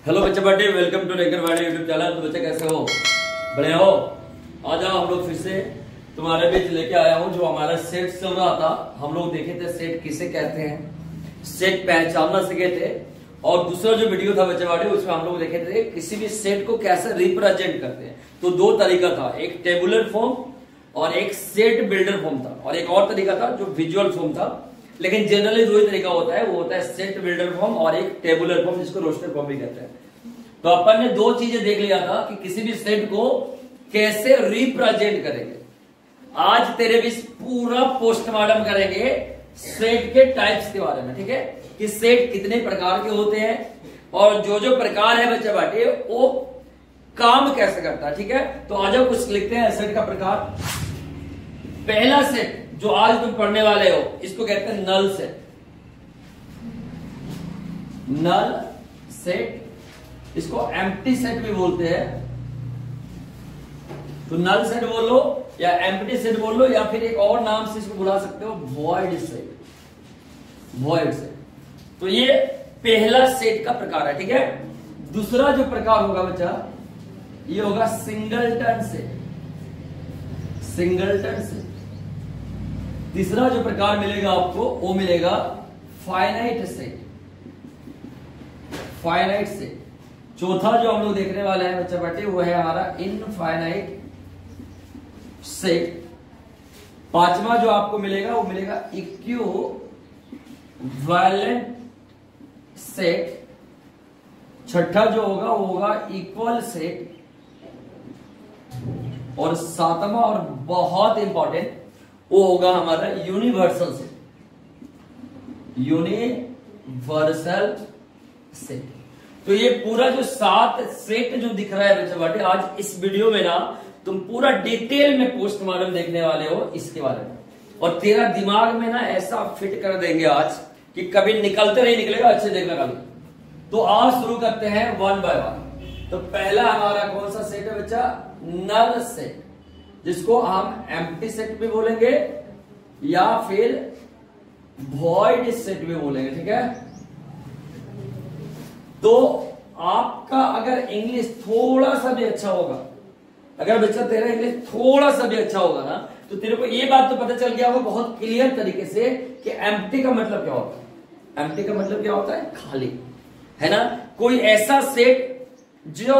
Hello बच्चे birthday, welcome to taker वाले YouTube channel. तो बच्चे कैसे हो? बढ़िया हो? आज हम लोग फिर से तुम्हारे बीच लेके आया हूँ। जो हमारा सेट चल रहा था, हम लोग देखे थे सेट किसे कहते हैं, सेट पहचानना सीखे थे। और दूसरा जो वीडियो था बच्चे वाले, उसमें हम लोग देखे थे किसी भी सेट को कैसे रिप्रेजेंट करते हैं। तो दो तरीका था, एक टेबुलर फॉर्म और एक सेट बिल्डर फॉर्म था, और एक और तरीका था जो विजुअल फॉर्म था। लेकिन जनरली दो ही तरीका होता है, वो होता है सेट बिल्डर फॉर्म और एक टेबुलर फॉर्म, जिसको रोस्टर फॉर्म भी कहते हैं। तो अपन ने दो चीजें देख लिया था कि किसी भी सेट को कैसे रिप्रेजेंट करेंगे। आज तेरे भी पूरा पोस्टमार्टम करेंगे सेट के टाइप्स के बारे में, ठीक है, कि सेट कितने प्रकार के होते हैं और जो जो प्रकार है बच्चे बाटे वो काम कैसे करता है, ठीक है। तो आज हम कुछ लिखते हैं सेट का प्रकार। पहला सेट जो आज तुम पढ़ने वाले हो, इसको कहते हैं नल सेट। नल सेट, इसको एम्प्टी सेट भी बोलते हैं। तो नल सेट बोल लो या एम्प्टी सेट बोल लो, या फिर एक और नाम से इसको बुला सकते हो, वॉइड सेट। वॉइड सेट, तो ये पहला सेट का प्रकार है, ठीक है। दूसरा जो प्रकार होगा बच्चा, ये होगा सिंगलटन सेट। Singleton set. तीसरा जो प्रकार मिलेगा आपको, वो मिलेगा फाइनाइट सेट। Finite set. चौथा जो हम लोग देखने वाले हैं बच्चा बेटे, वो है हमारा इनफाइनाइट सेट। पांचवा जो आपको मिलेगा, वो मिलेगा इक्विवेलेंट सेट। छठा जो होगा वो होगा इक्वल सेट। और सातवां और बहुत इंपॉर्टेंट, वो होगा हमारा यूनिवर्सल सेट। Universal set. तो ये पूरा जो 7 सेट जो दिख रहा है बच्चे बाटे, आज इस वीडियो में ना तुम पूरा डिटेल में पोस्टमार्टम देखने वाले हो इसके बारे में। और तेरा दिमाग में ना ऐसा फिट कर देंगे आज कि कभी निकलते नहीं निकलेगा। अच्छे देखना कभी। तो आज शुरू करते हैं वन बाय वन। तो पहला हमारा कौन सा सेट है बच्चा? नल सेट, जिसको हम एम्प्टी सेट भी बोलेंगे या फिर वॉइड सेट भी बोलेंगे, ठीक है। तो आपका अगर इंग्लिश थोड़ा सा भी अच्छा होगा, अगर बच्चा तेरा इंग्लिश थोड़ा सा भी अच्छा होगा ना, तो तेरे को ये बात तो पता चल गया होगा बहुत क्लियर तरीके से कि एम्प्टी का मतलब क्या होता है। एम्प्टी का मतलब क्या होता है? खाली, है ना। कोई ऐसा सेट जो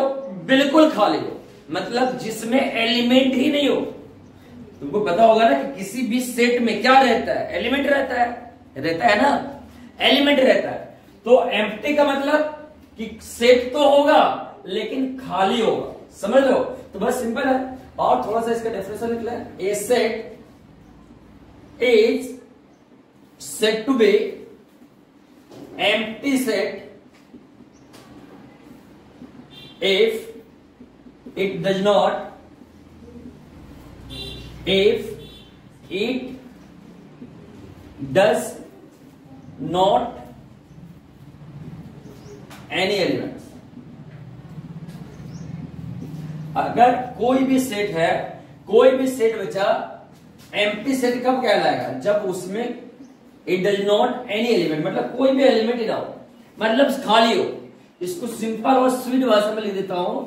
बिल्कुल खाली हो, मतलब जिसमें एलिमेंट ही नहीं हो। तुमको पता होगा ना कि किसी भी सेट में क्या रहता है? एलिमेंट रहता है ना, एलिमेंट रहता है। तो एम्प्टी का मतलब कि सेट तो होगा लेकिन खाली होगा, समझ लो। तो बस सिंपल है। और थोड़ा सा इसका डेफिनेशन निकला है, a set is set to be empty set if it does not any elements। अगर कोई भी सेट है, कोई भी सेट बचा, एम्प्टी सेट कब कहलाएगा? जब उसमें it does not any element, मतलब कोई भी एलिमेंट ही ना हो, मतलब खाली हो। इसको सिंपल और स्वीट भाषा में लिख देता हूं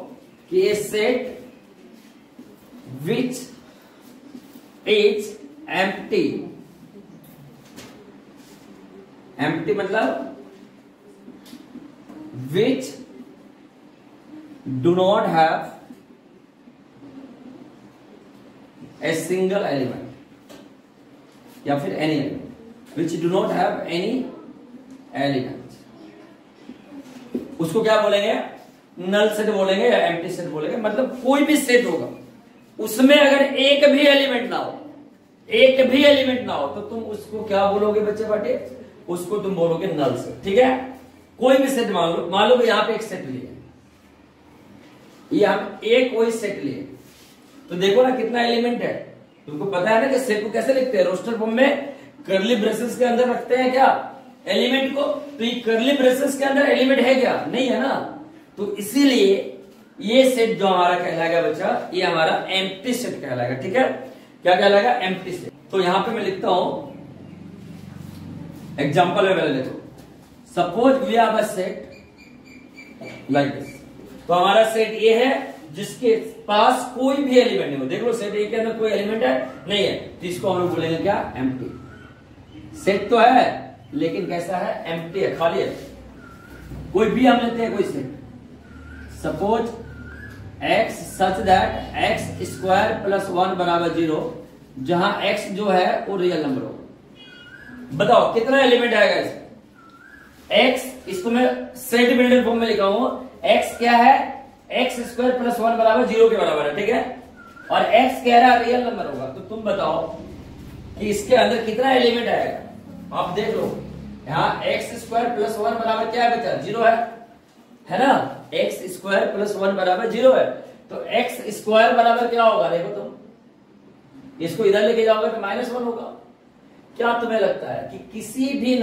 कि a set which is empty. Empty मतलब which do not have a single element, या फिर any element, which do not have any element. उसको क्या बोलेंगे? नल सेट बोलेंगे या एम्प्टी सेट बोलेंगे। मतलब कोई भी सेट होगा, उसमें अगर एक भी एलिमेंट ना हो, एक भी एलिमेंट ना हो, तो तुम उसको क्या बोलोगे बच्चे बाटे? उसको तुम बोलोगे नल सेट, ठीक है। कोई भी सेट मान लो यहां पे एक सेट लिए, ये हम एक कोई सेट लिए, तो देखो ना कितना एलिमेंट है। तुमको पता है ना कि सेट को कैसे लिखते हैं? रोस्टर फॉर्म में कर्ली ब्रेसेस के अंदर रखते हैं क्या? एलिमेंट को। तो ये कर्ली ब्रेसेस के अंदर एलिमेंट है क्या? नहीं है ना। तो इसीलिए ये सेट जो हमारा कहलाएगा बच्चा, ये हमारा एम्प्टी सेट कहलाएगा, ठीक है। क्या कहलाएगा? Empty set. तो यहां पे मैं लिखता हूं, एग्जांपल में पहले देखो, suppose we have a set like this. तो हमारा सेट ए है जिसके पास कोई भी एलिमेंट नहीं हो। देख लो सेट ए के अंदर कोई एलिमेंट है नहीं है, तो इसको हम लोग बोलेंगे क्या, एम्प्टी। सेट तो है लेकिन कैसा है, एम्प्टी है, खाली है। कोई भी हम लेते हैं कोई set, suppose x such that x square plus 1 बराबर 0, जहां x जो है वो रियल नंबर हो। बताओ कितना एलिमेंट आएगा इसमें, x, इसको मैं सेट बिल्डर फॉर्म में लिखा हूं, x क्या है, x स्क्वायर प्लस 1 बराबर 0 के बराबर है, ठीक है, और x कह रहा है रियल नंबर होगा। तो तुम बताओ कि इसके अंदर कितना एलिमेंट आएगा। आप देख लो यहाँ x स्क्वायर प्लस 1 बराबर क्या है बच्चा, 0 है ना, x स्क्वायर प्लस 1 बराबर 0 है। तो x स्क्वायर बराबर क्या होगा, देखो तुम इसको इधर लेके जाओगे तो -1 होगा। क्या तुम्हें लगता है कि किसी भी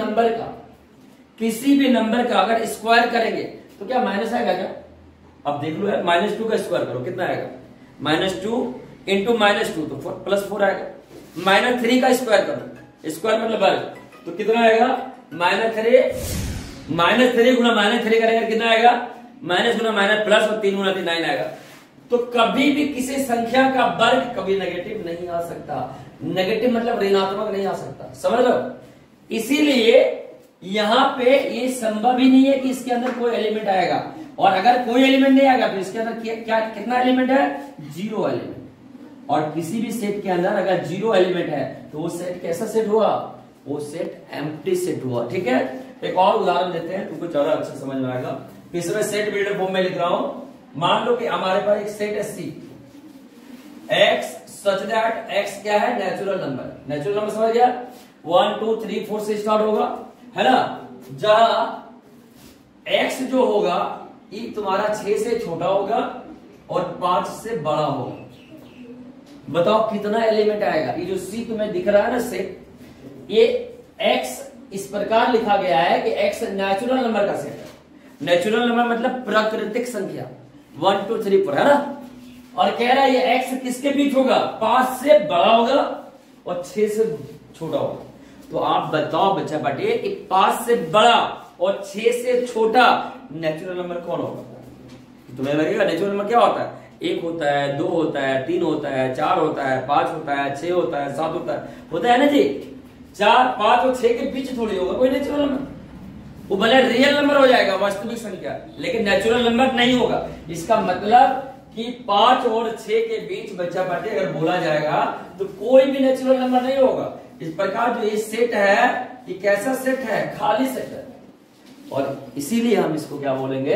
नंबर का अगर स्क्वायर करेंगे तो क्या माइनस आएगा क्या? अब देख लो यार, -2 का स्क्वायर करो कितना आएगा, -2 इंटू -2 तो +4 आएगा। -3 का स्क्वायर करो, स्क्वायर मतलब वर्ग, तो कितना आएगा, -3 गुना -3 करेंगे कितना आएगा, माइनस गुना माइनस प्लस और 3 गुना 3 9 आएगा। तो कभी भी किसी संख्या का वर्ग कभी नेगेटिव नहीं आ सकता। नेगेटिव मतलब ऋणात्मक नहीं आ सकता, समझ लो। इसीलिए यहां पे ये संभव ही नहीं है कि इसके अंदर कोई एलिमेंट आएगा, और अगर कोई एलिमेंट नहीं आएगा तो इसके अंदर क्या कितना एलिमेंट है, 0 एलिमेंट। और किसी भी सेट के अंदर अगर 0 एलिमेंट है तो वो सेट कैसा सेट हुआ, वो सेट एम्प्टी सेट हुआ, ठीक है। एक और उदाहरण देते हैं, तुमको ज्यादा अच्छा समझ में आएगा। इसमें सेट बिल्डर फॉर्म में लिख रहा हूं। मान लो कि हमारे पास एक सेट है सी, x सच दैट x क्या है, नेचुरल नंबर। नेचुरल नंबर समझ गया, 1 2 3 4 से स्टार्ट होगा, है ना, जहां x जो होगा ये तुम्हारा 6 से छोटा होगा और 5 से बड़ा होगा। बताओ कितना एलिमेंट आएगा। ये जो सी तुम्हें दिख रहा है ना सेट, ये x इस प्रकार लिखा गया है कि x नेचुरल नंबर का सेट है। नेचुरल नंबर मतलब प्राकृतिक संख्या, 1 2 3 4, है ना। और कह रहा है ये x किसके बीच होगा, 5 से बड़ा होगा और 6 से छोटा होगा। तो आप बताओ बच्चा पाटिए कि 5 से बड़ा और 6 से छोटा नेचुरल नंबर कौन होगा। तुम्हें लगेगा नेचुरल नंबर क्या होता है, 1 होता है, 2 होता है, 3 होता है, 4 होता है, 5 होता है, 6 होता है, 7 होता है ना जी। 4 5 और 6 के बीच थोड़ी होगा कोई नेचुरल नंबर, वो भले रियल नंबर हो जाएगा, वास्तविक संख्या, लेकिन नेचुरल नंबर नहीं होगा। इसका मतलब कि 5 और 6 के बीच बच्चा पार्टी अगर बोला जाएगा तो कोई भी नेचुरल नंबर नहीं होगा। इस प्रकार जो ये सेट है ये कैसा सेट है, खाली सेट है, और इसीलिए हम इसको क्या बोलेंगे,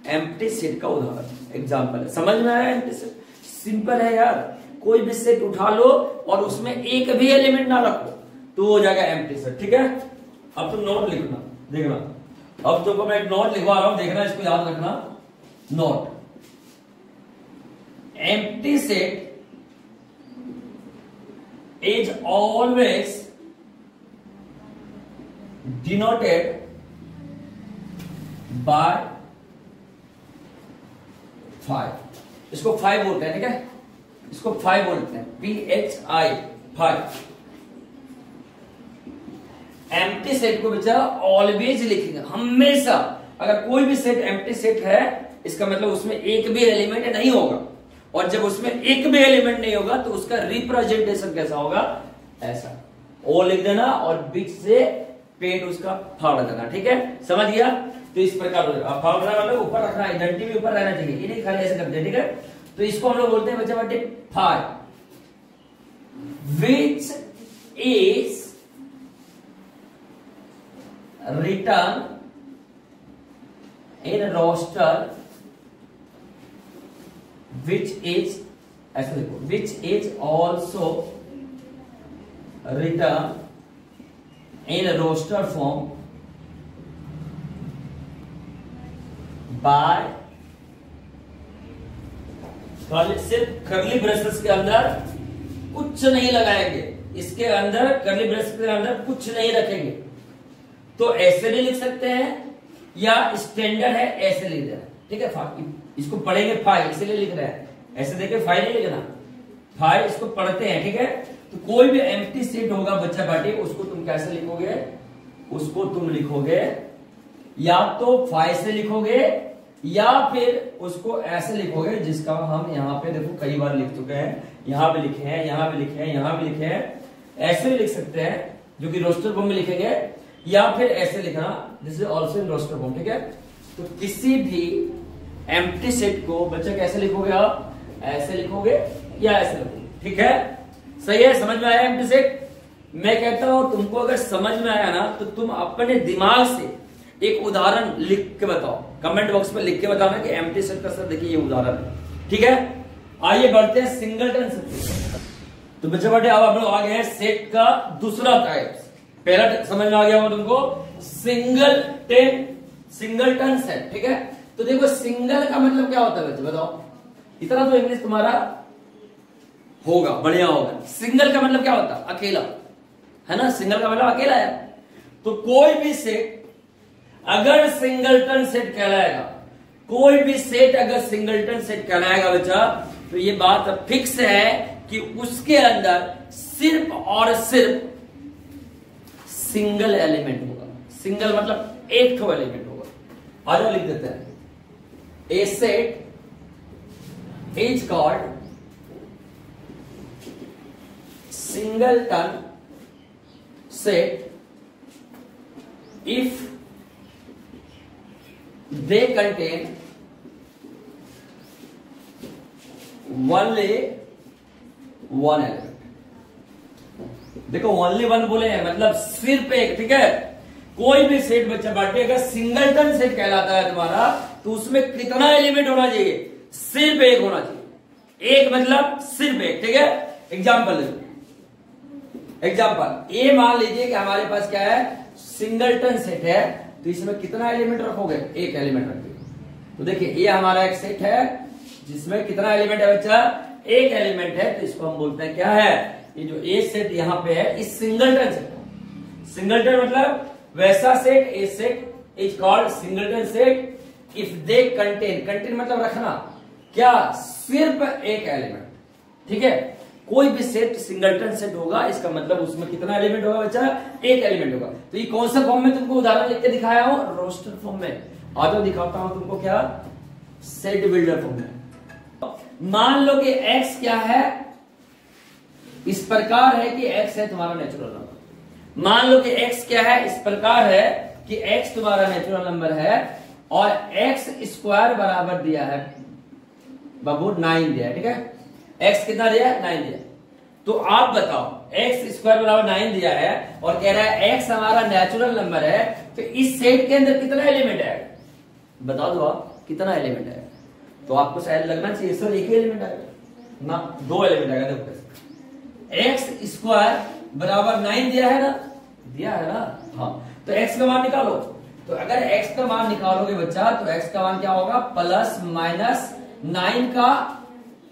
एम्प्टी सेट का उदाहरण, एग्जाम्पल है। समझ में आया, एम्प्टी सेट सिंपल है यार। कोई भी सेट उठा लो और उसमें एक भी एलिमेंट ना रखो तो हो जाएगा एम्प्टी सेट, ठीक है। अब तुम नोट लिखना, देखना, अब तुमको मैं एक नोट लिखवा रहा हूं, देखना, इसको याद रखना। Note, empty set is always denoted by 5। इसको 5 बोलते हैं, ठीक है, इसको 5 बोलते हैं, PHI 5। एम्प्टी सेट को बेचारा ऑलवेज लिखेंगे, हमेशा। अगर कोई भी सेट एम्प्टी सेट है इसका मतलब उसमें एक भी एलिमेंट नहीं होगा, और जब उसमें एक भी एलिमेंट नहीं होगा तो उसका रिप्रेजेंटेशन कैसा होगा, ऐसा ओ लिख देना और बीच से पेट उसका फाड़ देना, ठीक है, समझ गया। तो इस प्रकार फाड़ रहा मतलब ऊपर रखना, आइडेंटिटी भी ऊपर रहना चाहिए, ये नहीं खाली ऐसे करते, ठीक है। तो इसको हम लोग बोलते हैं बच्चा बेटे फाड़, which is written in roster which is, ऐसे देखो, which is also written in roster form by, सिर्फ कर्ली ब्रेसेस के अंदर कुछ नहीं लगाएंगे, इसके अंदर कर्ली ब्रेसेस के अंदर कुछ नहीं रखेंगे। तो ऐसे भी लिख सकते हैं या स्टैंडर्ड है ऐसे लिख देना, ठीक है। इसको पढ़ेंगे 5 इसलिए लिख रहे हैं, ऐसे देखे 5 नहीं लिखना, 5 इसको पढ़ते हैं, ठीक है। तो कोई भी एम्प्टी सेट होगा बच्चा पार्टी, उसको तुम कैसे लिखोगे, उसको तुम लिखोगे या तो 5 से लिखोगे या फिर उसको ऐसे लिखोगे, जिसका हम यहाँ पे देखो कई बार लिख चुके हैं, यहाँ पे लिखे हैं, यहाँ पे लिखे हैं, यहाँ पे लिखे हैं। ऐसे भी लिख सकते हैं जो कि रोस्टर फॉर्म में लिखेंगे, या फिर ऐसे लिखना this is also in roster form. ठीक है, तो किसी भी एम्प्टी सेट को बच्चा कैसे लिखोगे आप, ऐसे लिखोगे या ऐसे लिखोगे। ठीक है, सही है, समझ में आया एम्प्टी सेट। मैं कहता हूं तुमको अगर समझ में आया ना तो तुम अपने दिमाग से एक उदाहरण लिख के बताओ, कमेंट बॉक्स में लिख के बताना कि एम्प्टी सेट का सर देखिए ये उदाहरण है। ठीक है, आइए बढ़ते हैं सिंगलटन सेट। तो बच्चे बेटे अब हम लोग आ गए हैं सेट का दूसरा टाइप। पहला समझ में आ गया होगा तुमको, सिंगलटन सेट। ठीक है, तो देखो सिंगल का मतलब क्या होता है बच्चे बताओ, इतना तो इंग्लिश तुम्हारा होगा, बढ़िया होगा। सिंगल का मतलब क्या होता है, अकेला, है ना, सिंगल का मतलब अकेला है। तो कोई भी सेट अगर सिंगलटन सेट कहलाएगा, कोई भी सेट अगर सिंगलटन सेट कहलाएगा बच्चा, तो ये बात फिक्स है कि उसके अंदर सिर्फ और सिर्फ सिंगल एलिमेंट होगा। सिंगल मतलब एक ठो एलिमेंट होगा। आज लिख देते हैं, a set is called singleton set if they contain only one element। देखो ओनली वन बोले हैं मतलब सिर्फ एक। ठीक है, कोई भी सेट बच्चा बांटे अगर सिंगलटन सेट कहलाता है तुम्हारा, तो उसमें कितना एलिमेंट होना चाहिए, सिर्फ एक होना चाहिए। एक मतलब सिर्फ एक। ठीक है, एग्जाम्पल ये मान लीजिए कि हमारे पास क्या है, सिंगलटन सेट है, तो इसमें कितना एलिमेंट रखोगे, एक एलिमेंट रखोगे। तो देखिए ये हमारा एक सेट है जिसमें कितना एलिमेंट है बच्चा, एक एलिमेंट है, तो इसको हम बोलते हैं क्या है, ये जो ए सेट यहां पे है इस सिंगलटन सेट। सिंगलटन मतलब वैसा set, A set is called singleton set if they contain मतलब रखना, क्या, सिर्फ एक एलिमेंट। ठीक है, कोई भी सेट सिंगलटन सेट होगा, इसका मतलब उसमें कितना एलिमेंट होगा बच्चा, एक एलिमेंट होगा। तो ये कौन सा फॉर्म में तुमको उदाहरण लिख के दिखाया हूं, रोस्टर फॉर्म में। आज तो दिखाता हूं तुमको क्या, सेट बिल्डर फॉर्म में। मान लो कि x क्या है, इस प्रकार है कि x है तुम्हारा नेचुरल नंबर। मान लो कि x क्या है, इस प्रकार है कि x तुम्हारा नेचुरल नंबर है और x स्क्वायर बराबर दिया है बाबू 9 दिया है। ठीक है, x कितना दिया है, 9 दिया। तो आप बताओ x स्क्वायर बराबर 9 दिया है और कह रहा है x हमारा नेचुरल नंबर है, तो इस सेट के अंदर कितना एलिमेंट है, बता दो आप कितना एलिमेंट है। तो आपको शायद लगना चाहिए सर एक ही एलिमेंट आएगा ना, 2 एलिमेंट आएगा। देखो x स्क्वायर बराबर 9 दिया है ना, दिया है ना, हाँ। तो x का मान निकालो। तो अगर x का मान निकालोगे बच्चा, तो x का मान क्या होगा, प्लस माइनस 9 का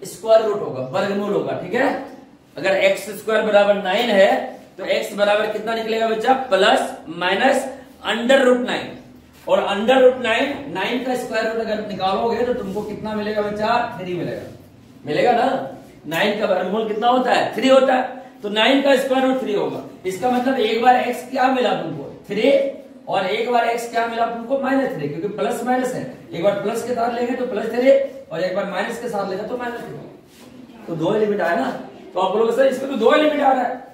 स्क्वायर रूट होगा, वर्गमूल होगा। ठीक है, अगर x स्क्वायर बराबर 9 है तो x बराबर कितना निकलेगा बच्चा, प्लस माइनस अंडर रूट 9। और अंडर रूट 9 का स्क्वायर रूट अगर निकालोगे तो तुमको कितना मिलेगा बच्चा, 3 मिलेगा ना। 9 का वर्गमूल कितना होता है, 3 होता है। तो 9 का स्क्वायर रूट 3 होगा। इसका मतलब एक बार x क्या मिला तुमको, 3, और एक बार x क्या मिला तुमको, -3, क्योंकि प्लस माइनस है। एक बार प्लस के साथ लेंगे तो +3 और एक बार माइनस के साथ लेंगे तो -3। तो 2 एलिमेंट आया ना। तो आप बोलोगे सर इसमें तो 2 एलिमेंट आ रहा है,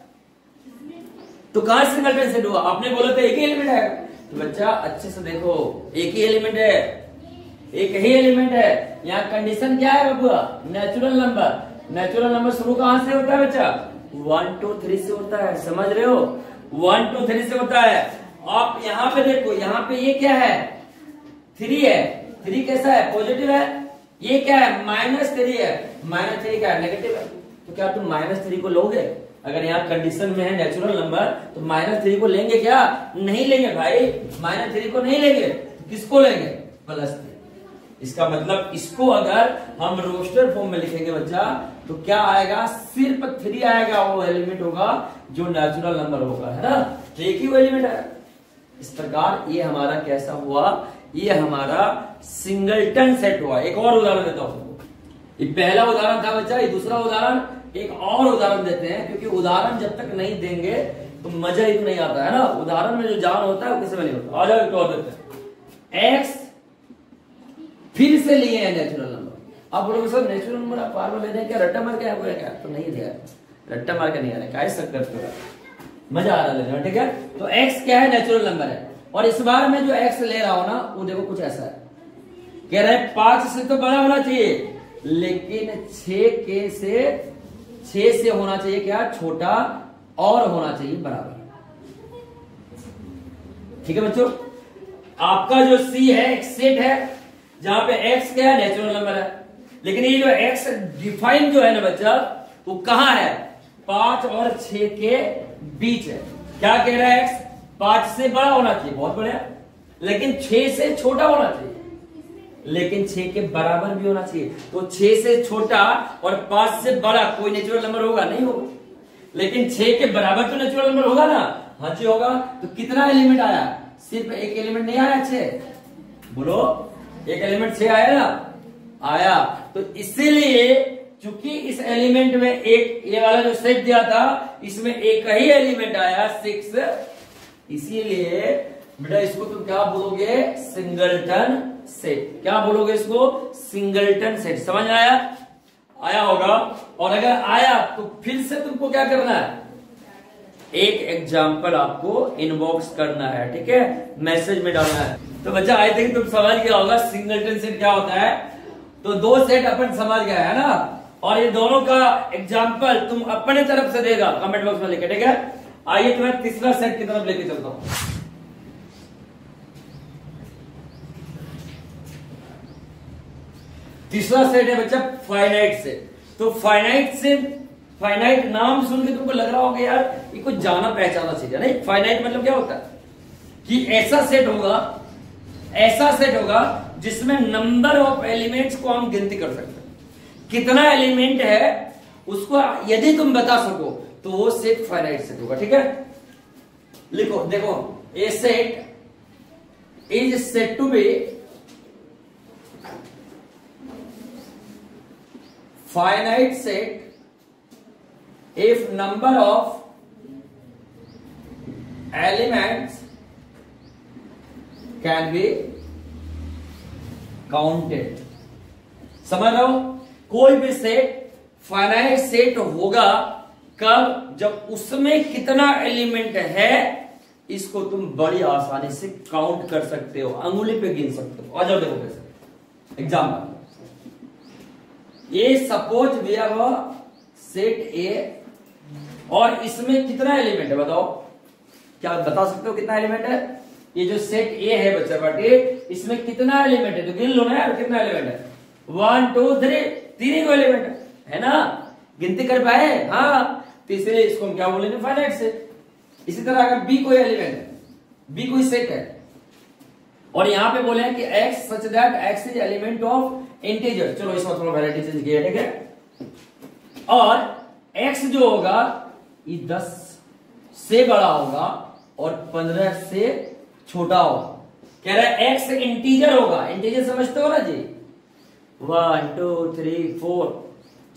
तो कहां से सिंगलटन सेट हुआ, आपने बोला था एक ही एलिमेंट आएगा। तो बच्चा अच्छे से देखो, एक ही एलिमेंट है, एक ही एलिमेंट है। यहाँ कंडीशन क्या है बबुआ, नेचुरल नंबर। नेचुरल नंबर शुरू कहां से होता है बच्चा, 1 2 3 से होता है, समझ रहे हो, 1 2 3 से होता है। आप यहाँ पे देखो, यहाँ पे ये क्या है, 3 है। 3 कैसा है, पॉजिटिव है। ये क्या है, -3 है। -3 क्या है, नेगेटिव है। तो क्या तुम -3 को लोगे, अगर यहाँ कंडीशन में है नेचुरल नंबर, तो -3 को लेंगे क्या, नहीं लेंगे भाई, -3 को नहीं लेंगे। तो किसको लेंगे, +3। इसका मतलब इसको अगर हम रोस्टर फॉर्म में लिखेंगे बच्चा, तो क्या आएगा, सिर्फ 3 आएगा, वो एलिमेंट होगा जो नेचुरल नंबर होगा, है ना। तो एक ही वो एलिमेंट है। इस प्रकार ये हमारा कैसा हुआ, ये हमारा सिंगलटन सेट हुआ। एक और उदाहरण देता हूं, ये पहला उदाहरण था बच्चा, ये दूसरा उदाहरण, एक और उदाहरण देते हैं, क्योंकि उदाहरण जब तक नहीं देंगे तो मजा ही तो नहीं आता है ना। उदाहरण में जो जान होता है वो किसी में नहीं होता। आ जाओ एक और देते हैं। एक्स फिर से लिए हैं नेचुरल नंबर। अब बोलोगे सर नेचुरल नंबर आप बार बार ले रहे हैं क्या, रट्टा मार के हुआ है क्या? तो नहीं दिया, रट्टा मार के नहीं आ रहा है, क्या सब करते हो, मजा आ रहा है, ठीक है। तो एक्स क्या है, नेचुरल नंबर है। और इस बार में जो एक्स ले रहा हो ना वो देखो कुछ ऐसा है, कह रहे हैं 5 से तो बड़ा होना चाहिए, लेकिन 6 से होना चाहिए क्या, छोटा, और होना चाहिए बराबर। ठीक है बच्चों, आपका जो सी है एक सेट है जहां पे एक्स क्या है, नेचुरल नंबर है, लेकिन ये जो एक्स डिफाइन जो है ना बच्चा, वो कहां है, 5 और 6 के बीच है। क्या कह रहा है, एक्स 5 से बड़ा होना चाहिए, बहुत बढ़िया, लेकिन 6 से छोटा होना चाहिए, लेकिन 6 के बराबर भी होना चाहिए। तो 6 से छोटा और 5 से बड़ा कोई नेचुरल नंबर होगा, नहीं होगा, लेकिन 6 के बराबर तो नेचुरल नंबर होगा ना, हाँ जी होगा। तो कितना एलिमेंट आया, सिर्फ एक एलिमेंट नहीं आया, 6, बोलो एक एलिमेंट 6 आया ना, आया। तो इसीलिए चूंकि इस एलिमेंट में एक ये वाला जो सेट दिया था इसमें एक ही एलिमेंट आया 6, इसीलिए बेटा इसको तुम क्या बोलोगे, सिंगलटन सेट। क्या बोलोगे इसको, सिंगलटन सेट। समझ आया, आया होगा। और अगर आया तो फिर से तुमको क्या करना है, एक एग्जाम्पल आपको इनबॉक्स करना है, ठीक है, मैसेज में डालना है। तो बच्चा आई थिंक तुम समझ गया होगा सिंगलटन सेट क्या होता है। तो 2 सेट अपन समझ गए है ना, और ये दोनों का एग्जाम्पल तुम अपने तरफ से देगा कमेंट बॉक्स में लिखे, ठीक है। आइए तुम्हें तीसरा सेट की तरफ लेके चलता हूं। तीसरा सेट है बच्चा फाइनाइट सेट। तो फाइनाइट से, फाइनाइट नाम सुन के तुमको लग रहा होगा यार ये कुछ जाना पहचाना चीज है, नहीं। फाइनाइट मतलब क्या होता है कि ऐसा सेट होगा, ऐसा सेट होगा जिसमें नंबर ऑफ एलिमेंट्स को हम गिनती कर सकते हैं। कितना एलिमेंट है उसको यदि तुम बता सको तो वो सेट फाइनाइट सेट होगा, ठीक है। लिखो, देखो, a set is set to be finite set if number of elements can be counted। समझ रहे हो, कोई भी सेट फाइनाइट सेट होगा कब, जब उसमें कितना एलिमेंट है इसको तुम बड़ी आसानी से काउंट कर सकते हो, अंगुली पे गिन सकते हो। आ जाओ देखो कैसे, एग्जाम्पल, ये suppose we have a set A और इसमें कितना एलिमेंट है बताओ, क्या बता सकते हो कितना एलिमेंट है। ये जो सेट ए है बच्चा बाटे, इसमें कितना एलिमेंट है तो गिन लो ना यार, कितना एलिमेंट है, 1 2 3, 3 ही एलिमेंट है ना, गिनती कर पाए, हाँ। तो इसलिए इसको हम क्या बोलेंगे, फाइनाइट सेट। इसी तरह अगर बी कोई एलिमेंट है, बी कोई सेट है, और यहां पे बोले हैं कि x such that x is element of integer, चलो इसमें थोड़ा वैरायटी चेंज किया, ठीक है। और x जो होगा ये 10 से बड़ा होगा और 15 से छोटा होगा। कह रहा है x इंटीजर होगा, इंटीजर समझते हो ना जी, 1 2 3 4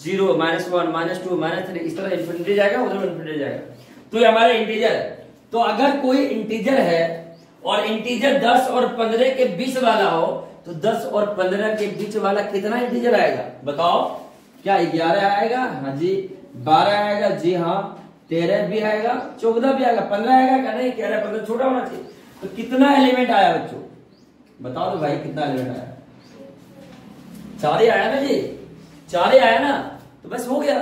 0 -1 -2 -3 इस तरह इंफिनिटी जाएगा, उधर इंफिनिटी जाएगा। तो ये हमारा इंटीजर है। तो अगर कोई इंटीजर है और इंटीजर 10 और 15 के बीच वाला हो तो 10 और 15 के बीच वाला कितना इंटीजर आएगा बताओ, क्या 11 आएगा, हाँ जी, 12 आएगा, जी हाँ, 13 भी आएगा, 14 भी आएगा, 15 आएगा क्या, नहीं, कह रहा है 15 छोटा होना चाहिए। तो कितना एलिमेंट आया बच्चों बताओ तो भाई, कितना एलिमेंट आया, 4 ही आया ना जी, 4 ही आया ना, तो बस हो गया,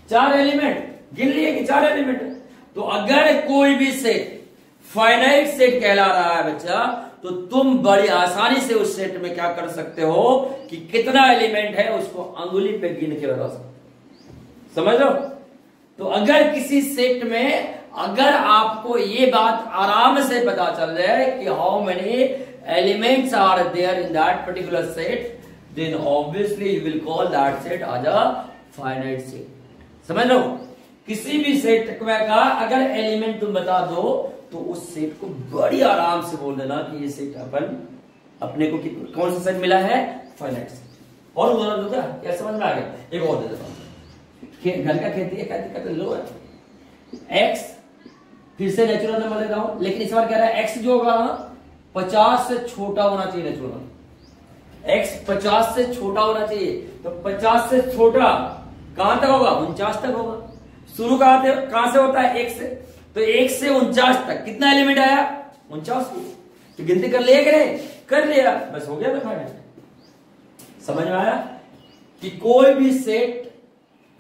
4 एलिमेंट गिन लिए कि 4 एलिमेंट। तो अगर कोई भी सेट फाइनाइट सेट कहला रहा है बच्चा, तो तुम बड़ी आसानी से उस सेट में क्या कर सकते हो कि कितना एलिमेंट है उसको अंगुली पे गिन के बता सकते, समझ लो। तो अगर किसी सेट में अगर आपको ये बात आराम से पता चल रहा है कि how many elements are there in that particular set, then obviously you will call that set as a finite set. समझ लो, किसी भी सेट का अगर एलिमेंट तुम बता दो तो उस सेट को बड़ी आराम से बोल देना कि ये सेट अपन अपने को कौन सा सेट मिला है, फाइनाइट सेट। और उदाहरण दूंगा, क्या समझ में आ गया, एक और दे देता हूं, घर का खेती है, क्या दिक्कत है, लो है एक्स, फिर से नेचुरल नंबर ले रहा हूं, लेकिन इस बार कह रहा है एक्स जो होगा 50 से छोटा होना चाहिए नेचुरल, x 50 से छोटा होना चाहिए। तो 50 से छोटा कहां तक होगा? 49 तक होगा। शुरू कहां से होता है? 1 से। तो 1 से 49 तक कितना एलिमेंट आया? 49। तो गिनती कर लिया कि नहीं? कर लिया, बस हो गया। तो समझ में आया कि कोई भी सेट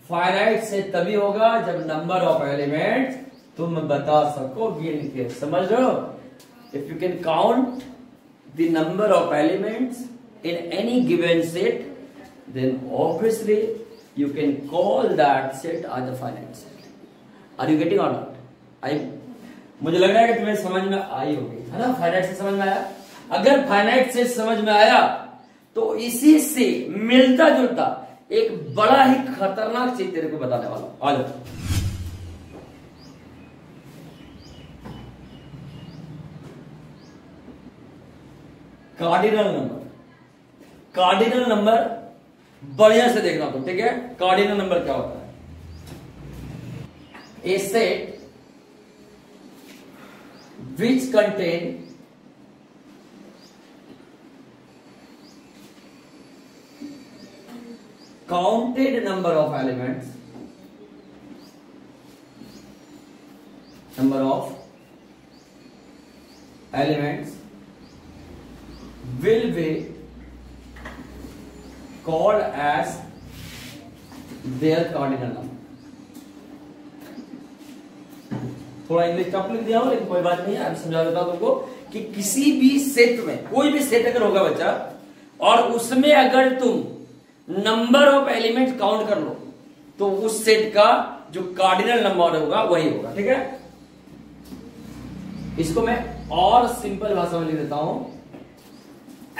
फाइनाइट से तभी होगा जब नंबर ऑफ एलिमेंट्स तुम बता सको गिन के। समझ लो, if you can count the number of elements in any given set, then obviously you can call that set as a finite set. Are you getting or not? मुझे लग रहा है कि तुम्हें समझ में आई होगी, है ना? फाइनाइट से समझ में आया। अगर फाइनाइट से समझ में आया तो इसी से मिलता जुलता एक बड़ा ही खतरनाक चीज तेरे को बताने वाला हूं। आ जाओ। Cardinal number. कार्डिनल नंबर बढ़िया से देखना तुम, ठीक है? कार्डिनल नंबर क्या होता है? A set which contain counted number of elements, will be called as their cardinal number। थोड़ा इंग्लिश टफ लिख दिया हो, लेकिन कोई बात नहीं है, अब समझा देता हूं तुमको कि किसी भी सेट में, कोई भी सेट अगर होगा बच्चा, और उसमें अगर तुम नंबर ऑफ एलिमेंट काउंट कर लो तो उस सेट का जो कार्डिनल नंबर होगा वही होगा, ठीक है? इसको मैं और सिंपल भाषा में लिख देता हूं,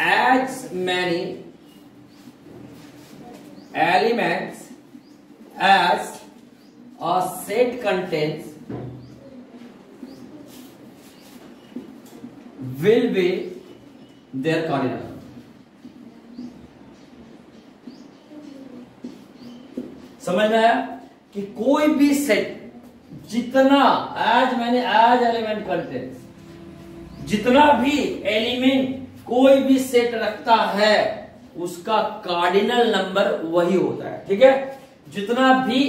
as many elements as a set contains will be their cardinal। समझ में आया कि कोई भी सेट जितना एज एलिमेंट कंटेंस, जितना भी एलिमेंट कोई भी सेट रखता है उसका कार्डिनल नंबर वही होता है, ठीक है? जितना भी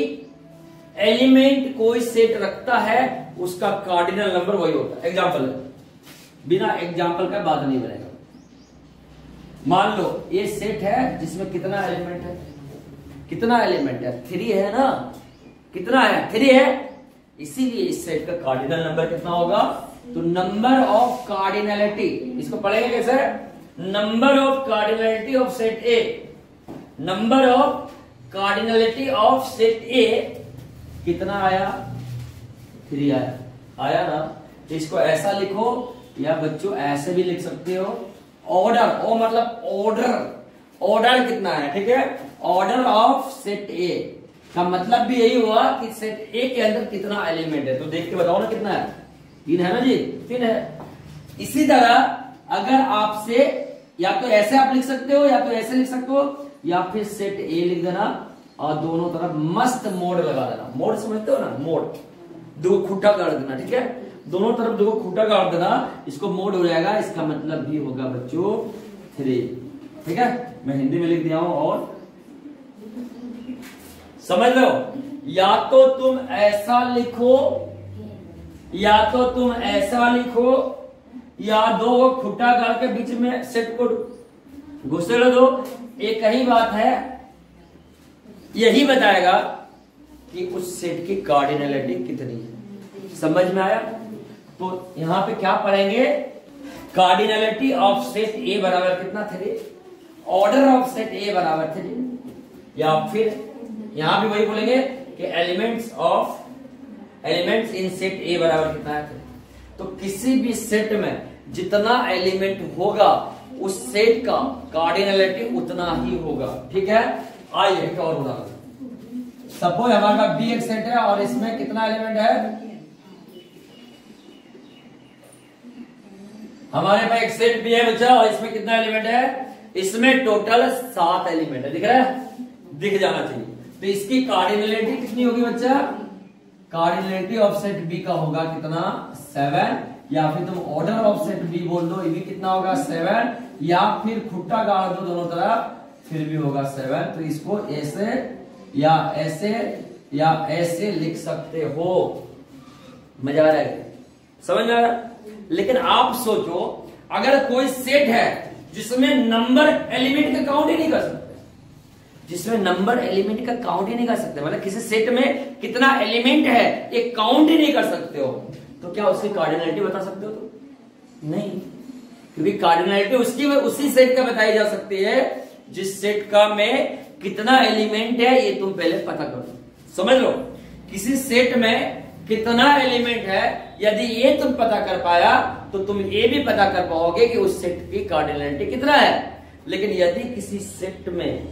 एलिमेंट कोई सेट रखता है उसका कार्डिनल नंबर वही होता है। एग्जांपल, बिना एग्जांपल का बात नहीं बनेगा। मान लो ये सेट है जिसमें कितना एलिमेंट है? कितना एलिमेंट है? 3 है ना? कितना है? 3 है। इसीलिए इस सेट का कार्डिनल नंबर कितना होगा? तो नंबर ऑफ कार्डिनलिटी, इसको पढ़ेंगे कैसे? Number of cardinality of set A, number of cardinality of set ए कितना आया? 3 आया। आया ना? तो इसको ऐसा लिखो, या बच्चों ऐसे भी लिख सकते हो, ऑर्डर, ओ मतलब ऑर्डर, ऑर्डर कितना है, ठीक है? ऑर्डर ऑफ सेट ए का मतलब भी यही हुआ कि सेट ए के अंदर कितना एलिमेंट है। तो देख के बताओ ना कितना है? 3 है ना जी? 3 है। इसी तरह अगर आपसे या तो ऐसे आप लिख सकते हो, या तो ऐसे लिख सकते हो, या फिर सेट ए लिख देना और दोनों तरफ मस्त मोड लगा देना। मोड समझते हो ना? मोड, 2 खूंटा गाड़ देना, ठीक है? दोनों तरफ 2 खूंटा गाड़ देना, इसको मोड हो जाएगा। इसका मतलब भी होगा बच्चों 3, ठीक है? मैं हिंदी में लिख दिया हूं और समझ लो। या तो तुम ऐसा लिखो, या तो तुम ऐसा लिखो, या 2 खुट्टा गाड़ के बीच में सेट को घुसेड़ दो। एक ही बात है, यही बताएगा कि उस सेट की कार्डिनलिटी कितनी है। समझ में आया? तो यहां पे क्या पढ़ेंगे? कार्डिनलिटी ऑफ सेट ए बराबर कितना? 3। ऑर्डर ऑफ सेट ए बराबर 3। या फिर यहां भी वही बोलेंगे कि एलिमेंट्स इन सेट ए बराबर कितना है? तो किसी भी सेट में जितना एलिमेंट होगा उस सेट का कार्डिनलिटी उतना ही होगा, ठीक है? आइए एक और उदाहरण। सपोज हमारे पास बी एक सेट है और इसमें कितना एलिमेंट है? हमारे पास एक सेट बी है बच्चा, और इसमें कितना एलिमेंट है? इसमें टोटल 7 एलिमेंट है। दिख रहा है? दिख जाना चाहिए। तो इसकी कार्डिनलिटी कितनी होगी बच्चा? कार्डिनलिटी ऑफ सेट बी का होगा कितना? 7। या फिर तुम ऑर्डर ऑफ सेट बी बोल दो, ये भी कितना होगा 7, या फिर खुट्टा गाड़ दो दोनों तरफ, फिर भी होगा 7। तो इसको ऐसे या ऐसे या ऐसे लिख सकते हो। मजा आ रहा है, समझ में आ रहा है? लेकिन आप सोचो अगर कोई सेट है जिसमें नंबर एलिमेंट का काउंट ही नहीं कर सकते, जिसमें नंबर एलिमेंट का काउंट ही नहीं कर सकते, मतलब किसी सेट में कितना एलिमेंट है ये काउंट ही नहीं कर सकते हो, तो क्या उसकी कार्डिनलिटी बता सकते हो? तो नहीं, क्योंकि कार्डिनलिटी उसी सेट का बताई जा सकती है जिस सेट का में कितना एलिमेंट है ये तुम पहले पता करो। समझ लो, किसी सेट में कितना एलिमेंट है, यदि ये तुम पता कर पाया तो तुम ये भी पता कर पाओगे कि उस सेट की कार्डिनलिटी कितना है। लेकिन यदि किसी सेट में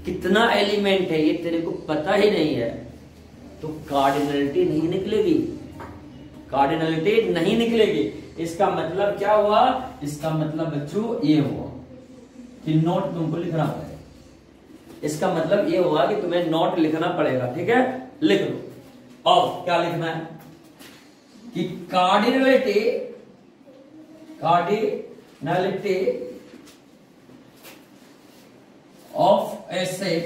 कितना एलिमेंट है ये तेरे को पता ही नहीं है तो कार्डिनलिटी नहीं निकलेगी, कार्डिनलिटी नहीं निकलेगी। इसका मतलब क्या हुआ? इसका मतलब बच्चों ये हुआ कि नोट तुमको लिखना पड़ेगा। इसका मतलब ये हुआ कि तुम्हें नोट लिखना पड़ेगा, ठीक है? लिख लो। अब क्या लिखना है कि cardinality of A set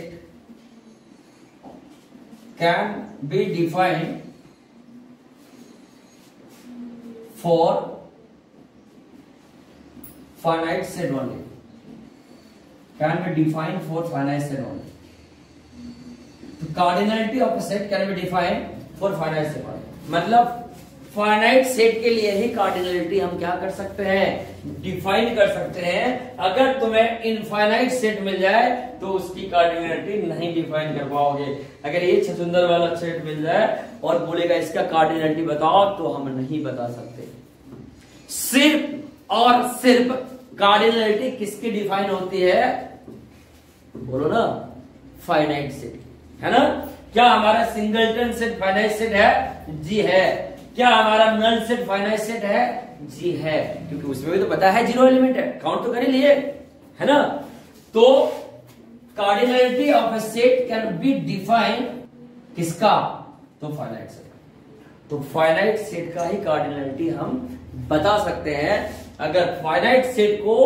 can be defined for finite set only, can be defined for finite set only. तो cardinality of a set can be defined for finite set only, मतलब फाइनाइट सेट के लिए ही cardinality हम क्या कर सकते हैं? Define कर सकते हैं। अगर तुम्हें इनफाइनाइट सेट मिल जाए तो उसकी कार्डिनलिटी नहीं डिफाइन कर पाओगे। अगर ये छछुंदर वाला सेट मिल जाए और बोलेगा इसका कार्डिनलिटी बताओ तो हम नहीं बता सकते। सिर्फ और सिर्फ कार्डिनलिटी किसकी डिफाइन होती है? बोलो ना, फाइनाइट सेट, है ना? क्या हमारा सिंगलटन सेट फाइनाइट सेट है? जी है। क्या हमारा नल सेट फाइनाइट सेट है? जी है, क्योंकि उसमें भी तो पता है 0 एलिमेंट है, काउंट तो कर ही लिए, है ना? तो cardinality of A set can be define किसका? तो फाइनाइट सेट। तो फाइनाइट सेट का ही कार्डिनलिटी हम बता सकते हैं। अगर फाइनाइट सेट को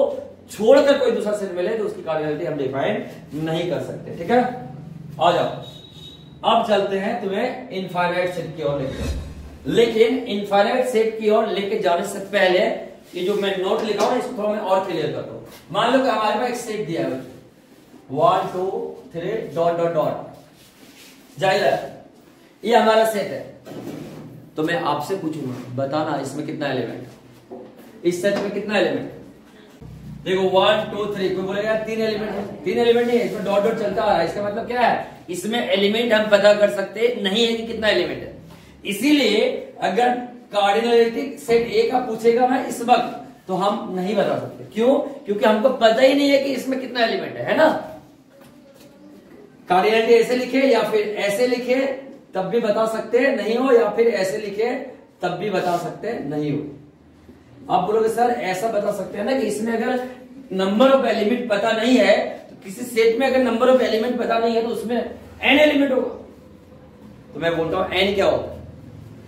छोड़कर कोई दूसरा सेट मिले तो उसकी कार्डिनलिटी हम डिफाइन नहीं कर सकते, ठीक है? आ जाओ, अब चलते हैं तुम्हें इनफाइनाइट सेट की ओर लेकर। लेकिन इनफाइनाइट सेट की ओर लेके जाने से पहले ये जो मैं नोट लिखा हूं इसको थोड़ा मैं और क्लियर करता हूं। मान लो कि हमारे पास एक सेट दिया है 1 2 3 डॉट डॉट डॉट जाहिर, ये हमारा सेट है। तो मैं आपसे पूछूंगा बताना इसमें कितना एलिमेंट है, इस सेट में कितना एलिमेंट है? देखो 1 2 3, कोई बोलेगा 3 एलिमेंट है। 3 एलिमेंट नहीं है, इसमें डॉट डॉट चलता आ रहा है। इसका मतलब क्या है? इसमें एलिमेंट हम पता कर सकते नहीं है कि कितना एलिमेंट है। इसीलिए अगर कार्डिनलिटी सेट ए का पूछेगा ना इस वक्त तो हम नहीं बता सकते। क्यों? क्योंकि हमको पता ही नहीं है कि इसमें कितना एलिमेंट है ना? कार्डिनलिटी ऐसे लिखे या फिर ऐसे लिखे तब भी बता सकते नहीं हो, या फिर ऐसे लिखे तब भी बता सकते नहीं हो। आप बोलोगे सर ऐसा बता सकते हैं ना कि इसमें अगर नंबर ऑफ एलिमेंट पता नहीं है, तो किसी सेट में अगर नंबर ऑफ एलिमेंट पता नहीं है तो उसमें n एलिमेंट होगा। तो मैं बोलता हूं n क्या होगा?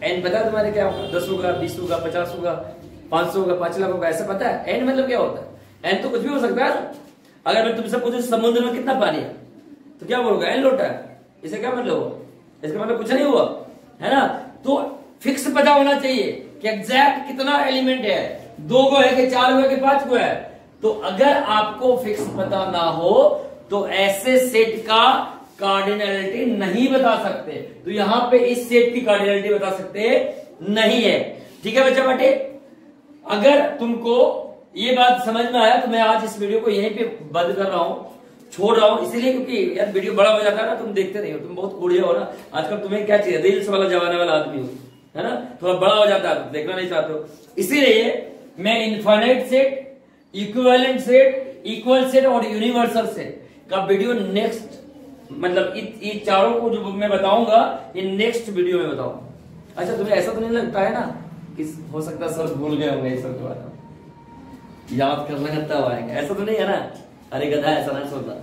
n पता है तुम्हारे क्या होगा? 10 होगा, 20 होगा, 50 होगा, 500 होगा, 5 लाख होगा, ऐसा पता है? n मतलब क्या होता है? n तो कुछ भी हो सकता है। अगर मैं तुमसे पूछूं समुद्र में कितना पानी है तो क्या बोलोगे? n लोटा है। इसे क्या मतलब हुआ? इसका मतलब कुछ नहीं हुआ, है ना? तो फिक्स पता होना चाहिए कि एग्जैक्ट कितना एलिमेंट है, 2 को है कि 4 को है कि 5 को है। तो अगर आपको फिक्स पता ना हो तो ऐसे सेट का कार्डिनलिटी नहीं बता सकते। तो यहां पे इस सेट की कार्डिनलिटी बता सकते नहीं है, ठीक है बच्चा बेटे? अगर तुमको ये बात समझ में आया तो मैं आज इस वीडियो को यहीं पे बंद कर रहा हूं, छोड़ रहा हूं, इसलिए क्योंकि यार वीडियो बड़ा हो जाता है ना, तुम देखते नहीं हो, तुम बहुत कूड़े हो ना आजकल। तुम्हें क्या चाहिए? रील्स वाला जमाने वाला आदमी हो, है ना? थोड़ा बड़ा हो जाता है, देखना नहीं चाहते हो। इसीलिए मैं infinite set, equivalent set, equal set और यूनिवर्सल सेट का वीडियो नेक्स्ट, मतलब ये चारों को जो मैं बताऊंगा ये नेक्स्ट वीडियो में बताऊंगा। अच्छा तुम्हें ऐसा तो नहीं लगता है ना कि हो सकता है सर भूल गए होंगे इस सब के बारे में, याद करना करता हुआ आएगा? ऐसा तो नहीं है ना? अरे गधा ऐसा नहीं सोचता।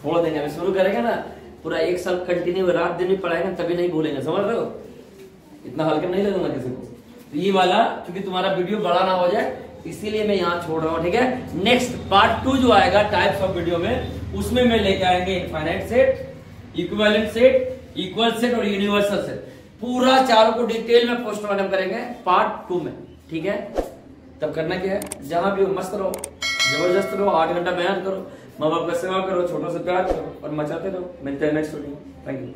थोड़ा दिन अभी शुरू करेंगे ना, पूरा 1 साल कंटिन्यू रात दिन भी पढ़ाएंगे तभी नहीं भूलेंगे, समझ रहे हो? इतना हल्का नहीं लगूंगा किसी को। तो ये वाला क्योंकि तुम्हारा वीडियो बड़ा ना हो जाए इसीलिए मैं यहाँ छोड़ रहा हूँ, ठीक है। नेक्स्ट पार्ट 2 जो आएगा टाइप्स ऑफ वीडियो में, उसमें मैं लेके आएंगे infinite set, equivalent set, equal set और यूनिवर्सल सेट। पूरा चारों को डिटेल में पोस्टमार्टम करेंगे पार्ट 2 में, ठीक है। तब करना क्या है, जहां भी हो मस्त रहो, जबरदस्त रहो, 8 घंटा मेहनत करो, माँ बाप का सेवा करो, छोटों से प्यार करो और मचाते रहो। मिलते हैं नेक्स्ट वीडियो। Thank you.